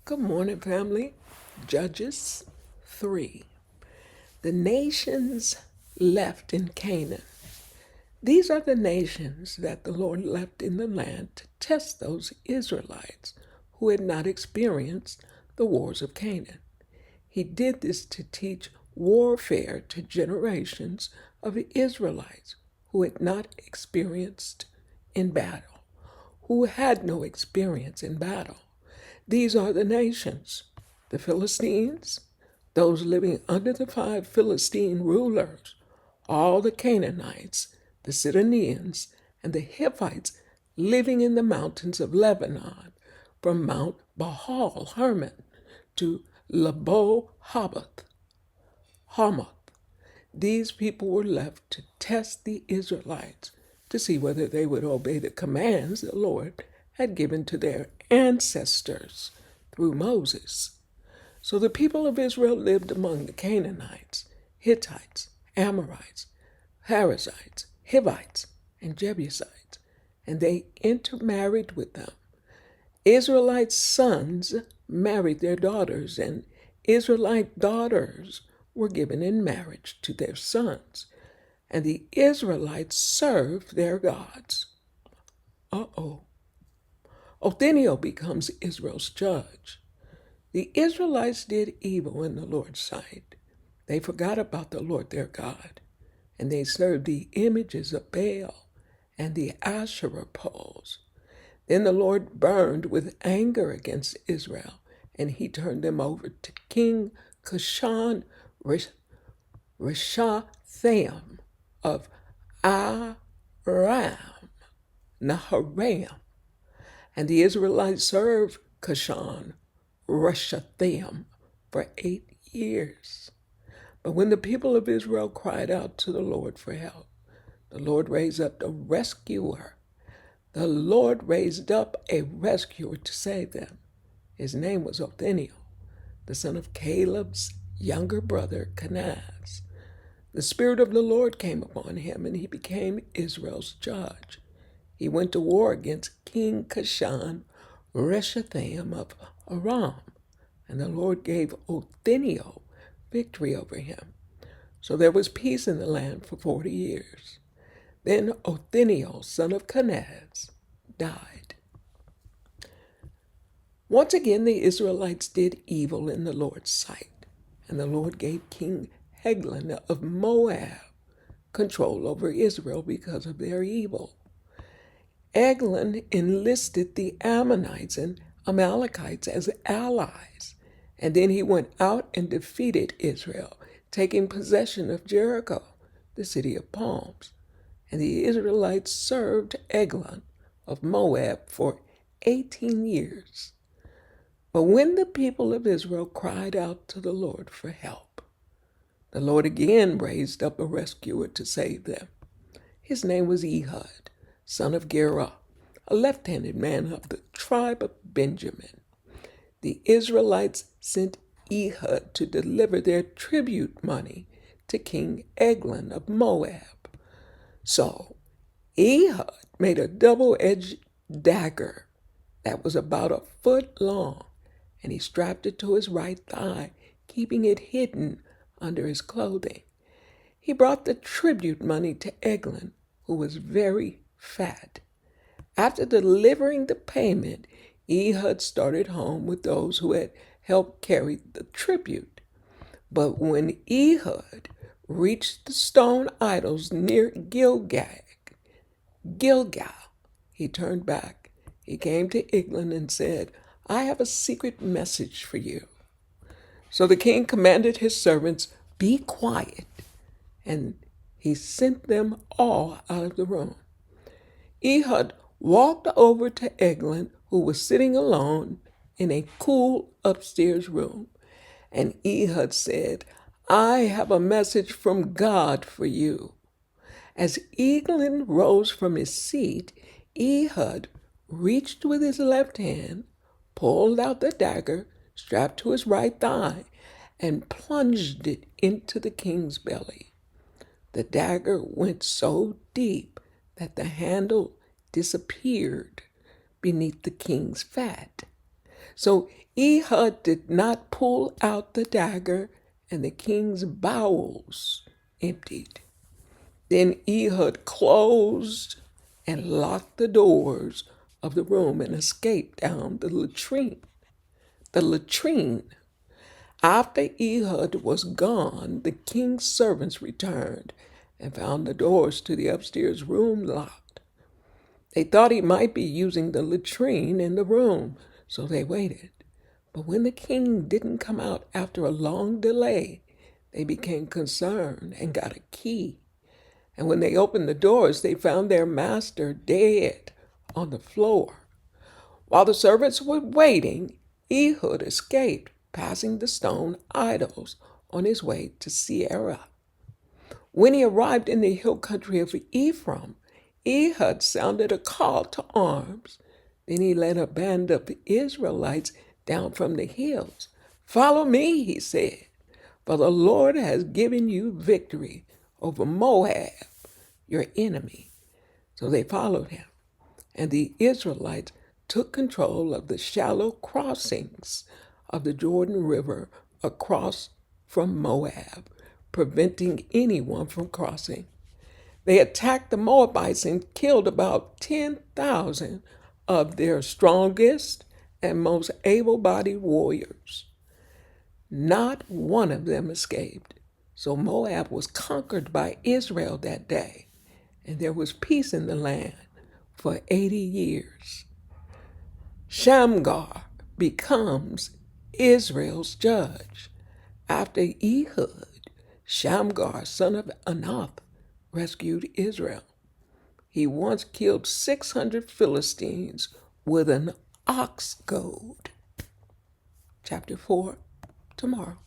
Good morning, family. Judges 3. The nations left in Canaan. These are the nations that the Lord left in the land to test those Israelites who had not experienced the wars of Canaan. He did this to teach warfare to generations of Israelites who had not experienced in battle, who had no experience in battle. These are the nations: the Philistines, those living under the 5 Philistine rulers, all the Canaanites, the Sidonians, and the Hittites living in the mountains of Lebanon, from Mount Baal Hermon to Lebo Hamath. These people were left to test the Israelites to see whether they would obey the commands the Lord had given to their ancestors through Moses. So the people of Israel lived among the Canaanites, Hittites, Amorites, Perizzites, Hivites, and Jebusites, and they intermarried with them. Israelite sons married their daughters, and Israelite daughters were given in marriage to their sons, and the Israelites served their gods. Othniel becomes Israel's judge. The Israelites did evil in the Lord's sight. They forgot about the Lord their God, and they served the images of Baal and the Asherah poles. Then the Lord burned with anger against Israel, and he turned them over to King Cushan Rishathaim of Aram Naharaim. And the Israelites served Cushan Rishathaim for 8 years. But when the people of Israel cried out to the Lord for help, the Lord raised up a rescuer. The Lord raised up a rescuer to save them. His name was Othniel, the son of Caleb's younger brother, Kenaz. The Spirit of the Lord came upon him, and he became Israel's judge. He went to war against King Cushan Rishathaim of Aram, and the Lord gave Othniel victory over him. So there was peace in the land for 40 years. Then Othniel, son of Kenaz, died. Once again, the Israelites did evil in the Lord's sight, and the Lord gave King Eglon of Moab control over Israel because of their evil. Eglon enlisted the Ammonites and Amalekites as allies, and then he went out and defeated Israel, taking possession of Jericho, the city of palms. And the Israelites served Eglon of Moab for 18 years. But when the people of Israel cried out to the Lord for help, the Lord again raised up a rescuer to save them. His name was Ehud, son of Gera, a left-handed man of the tribe of Benjamin. The Israelites sent Ehud to deliver their tribute money to King Eglon of Moab. So Ehud made a double-edged dagger that was about a foot long, and he strapped it to his right thigh, keeping it hidden under his clothing. He brought the tribute money to Eglon, who was very fat. After delivering the payment, Ehud started home with those who had helped carry the tribute. But when Ehud reached the stone idols near Gilgal, he turned back. He came to Eglon and said, "I have a secret message for you." So the king commanded his servants, "Be quiet," and he sent them all out of the room. Ehud walked over to Eglon, who was sitting alone in a cool upstairs room, and Ehud said, "I have a message from God for you." As Eglon rose from his seat, Ehud reached with his left hand, pulled out the dagger strapped to his right thigh, and plunged it into the king's belly. The dagger went so deep that the handle disappeared beneath the king's fat. So Ehud did not pull out the dagger, and the king's bowels emptied. Then Ehud closed and locked the doors of the room and escaped down the latrine. The latrine. After Ehud was gone, the king's servants returned and found the doors to the upstairs room locked. They thought he might be using the latrine in the room, so they waited. But when the king didn't come out after a long delay, they became concerned and got a key. And when they opened the doors, they found their master dead on the floor. While the servants were waiting, Ehud escaped, passing the stone idols on his way to Sierra. When he arrived in the hill country of Ephraim, Ehud sounded a call to arms. Then he led a band of Israelites down from the hills. "Follow me," he said, "for the Lord has given you victory over Moab, your enemy." So they followed him, and the Israelites took control of the shallow crossings of the Jordan River across from Moab, preventing anyone from crossing. They attacked the Moabites and killed about 10,000 of their strongest and most able-bodied warriors. Not one of them escaped. So Moab was conquered by Israel that day, and there was peace in the land for 80 years. Shamgar becomes Israel's judge. After Ehud, Shamgar, son of Anath, rescued Israel. He once killed 600 Philistines with an ox goad. Chapter 4, tomorrow.